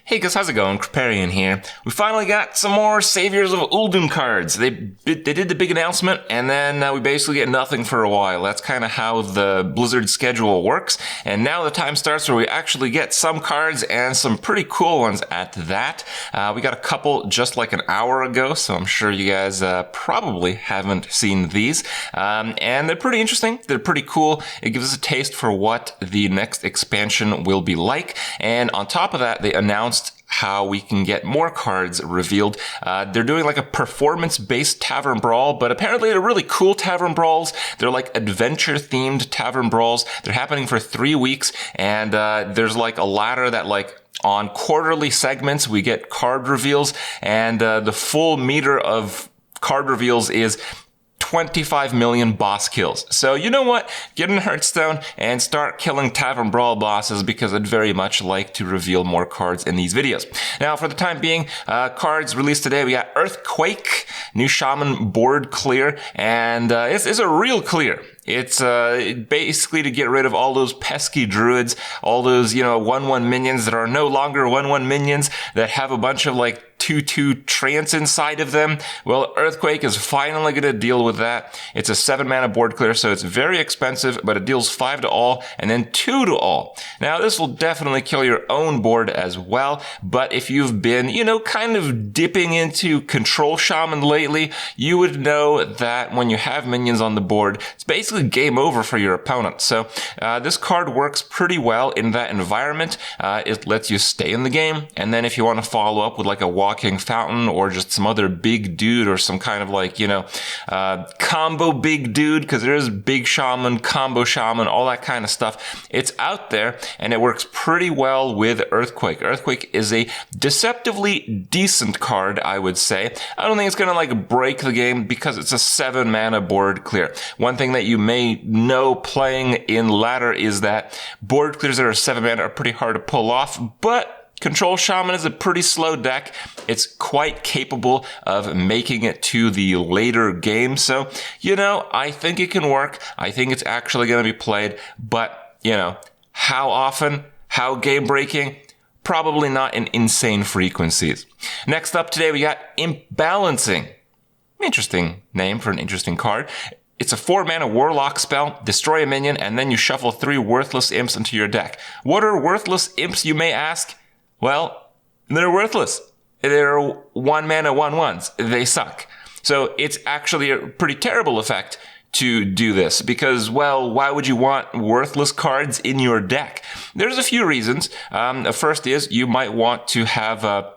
Hey guys, how's it going? Kripparrian here. We finally got some more Saviors of Uldum cards. They did the big announcement, and then we basically get nothing for a while. That's kind of how the Blizzard schedule works. And now the time starts where we actually get some cards, and some pretty cool ones at that. We got a couple just like an hour ago, so I'm sure you guys probably haven't seen these. And they're pretty interesting. They're pretty cool. It gives us a taste for what the next expansion will be like. And on top of that, they announced how we can get more cards revealed. They're doing like a performance-based tavern brawl, but apparently they're really cool tavern brawls. They're like adventure-themed tavern brawls. They're happening for 3 weeks, and there's like a ladder that like on quarterly segments we get card reveals, and the full meter of card reveals is 25 million boss kills. So you know what? Get in Hearthstone and start killing Tavern Brawl bosses, because I'd very much like to reveal more cards in these videos. Now, for the time being, cards released today, we got Earthquake, new Shaman board clear, and it's a real clear. It's basically to get rid of all those pesky druids, all those, 1/1 minions that are no longer 1/1 minions that have a bunch of like 2/2 trance inside of them. Well, Earthquake is finally going to deal with that. It's a 7-mana board clear, so it's very expensive, but it deals 5 to all and then 2 to all. Now, this will definitely kill your own board as well, but if you've been, kind of dipping into Control Shaman lately, you would know that when you have minions on the board, it's basically game over for your opponent. So this card works pretty well in that environment. It lets you stay in the game, and then if you want to follow up with like a walking fountain or just some other big dude or some kind of like, combo big dude, because there is big shaman, combo shaman, all that kind of stuff. It's out there, and it works pretty well with Earthquake. Earthquake is a deceptively decent card, I would say. I don't think it's going to like break the game because it's a 7-mana board clear. One thing that you may know playing in ladder is that board clears that are 7 mana are pretty hard to pull off, but Control Shaman is a pretty slow deck. It's quite capable of making it to the later game. So, I think it can work. I think it's actually going to be played, but, how often, how game breaking? Probably not in insane frequencies. Next up today, we got Imbalancing. Interesting name for an interesting card. It's a 4-mana Warlock spell, destroy a minion, and then you shuffle 3 worthless imps into your deck. What are worthless imps, you may ask? Well, they're worthless. They're 1-mana 1/1s. They suck. So it's actually a pretty terrible effect to do this, because, well, why would you want worthless cards in your deck? There's a few reasons. The first is you might want to have a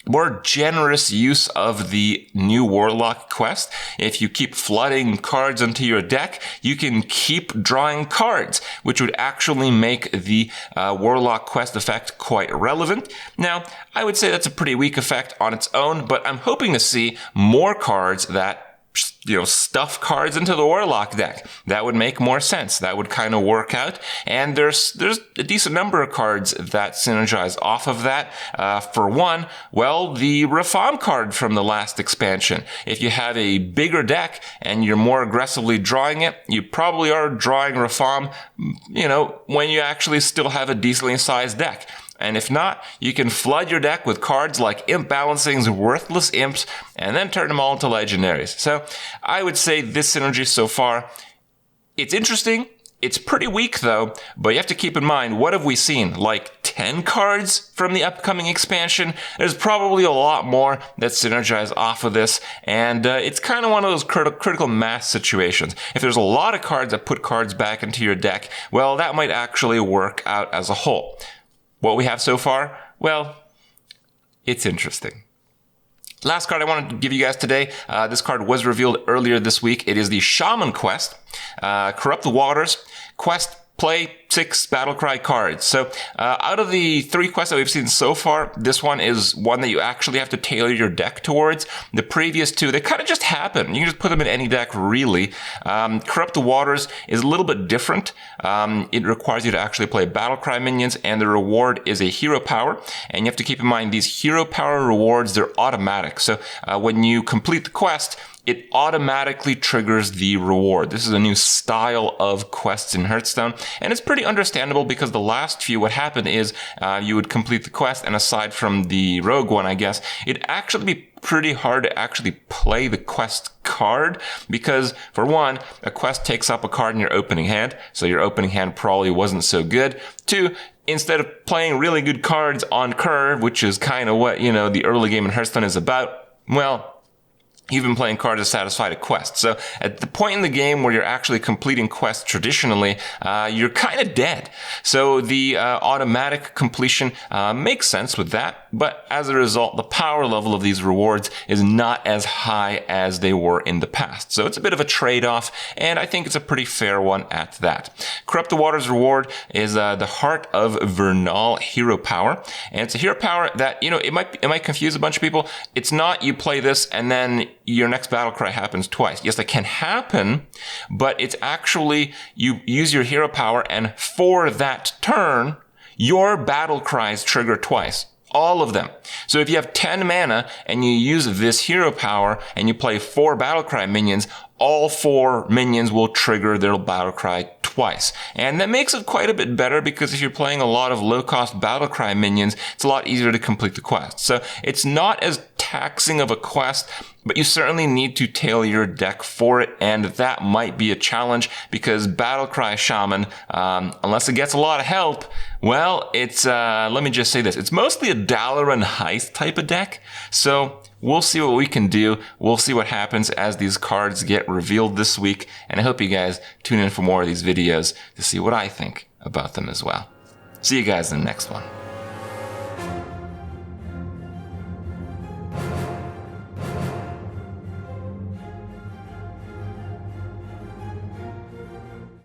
more generous use of the new Warlock quest. If you keep flooding cards into your deck, you can keep drawing cards, which would actually make the Warlock quest effect quite relevant. Now, I would say that's a pretty weak effect on its own, but I'm hoping to see more cards that stuff cards into the Warlock deck. That would make more sense. That would kind of work out. And there's a decent number of cards that synergize off of that. For one, well, the Reform card from the last expansion. If you have a bigger deck and you're more aggressively drawing it, you probably are drawing Reform, when you actually still have a decently sized deck. And if not, you can flood your deck with cards like Imbalancing's worthless imps and then turn them all into legendaries. So I would say this synergy so far, it's interesting. It's pretty weak though, but you have to keep in mind, what have we seen? Like 10 cards from the upcoming expansion? There's probably a lot more that synergize off of this, and it's kind of one of those critical mass situations. If there's a lot of cards that put cards back into your deck, well, that might actually work out as a whole. What we have so far? Well, it's interesting. Last card I wanted to give you guys today. This card was revealed earlier this week. It is the Shaman quest. Corrupt the Waters. Quest, play 6 Battlecry cards. So out of the 3 quests that we've seen so far, this one is one that you actually have to tailor your deck towards. The previous 2, they kind of just happen. You can just put them in any deck, really. Corrupt the Waters is a little bit different. It requires you to actually play Battlecry minions, and the reward is a hero power. And you have to keep in mind, these hero power rewards, they're automatic. So when you complete the quest, it automatically triggers the reward. This is a new style of quests in Hearthstone, and it's pretty understandable because the last few, what happened is you would complete the quest, and aside from the rogue one, I guess, it'd actually be pretty hard to actually play the quest card because, for one, a quest takes up a card in your opening hand, so your opening hand probably wasn't so good. Two, instead of playing really good cards on curve, which is kind of what, the early game in Hearthstone is about, well, you've been playing cards to satisfy a quest. So at the point in the game where you're actually completing quests traditionally, you're kind of dead. So the automatic completion makes sense with that. But as a result, the power level of these rewards is not as high as they were in the past. So it's a bit of a trade-off, and I think it's a pretty fair one at that. Corrupt the Waters reward is the Heart of Vernal hero power. And it's a hero power that, it might confuse a bunch of people. It's not you play this and then your next battle cry happens twice. Yes, that can happen, but it's actually you use your hero power, and for that turn, your battle cries trigger twice. All of them. So if you have 10 mana and you use this hero power and you play 4 battle cry minions, all 4 minions will trigger their battle cry twice. And that makes it quite a bit better because if you're playing a lot of low-cost battle cry minions, it's a lot easier to complete the quest. So it's not as taxing of a quest, but you certainly need to tailor your deck for it, and that might be a challenge because Battlecry Shaman, unless it gets a lot of help, well, it's, let me just say this, it's mostly a Dalaran Heist type of deck, so we'll see what we can do. We'll see what happens as these cards get revealed this week, and I hope you guys tune in for more of these videos to see what I think about them as well. See you guys in the next one.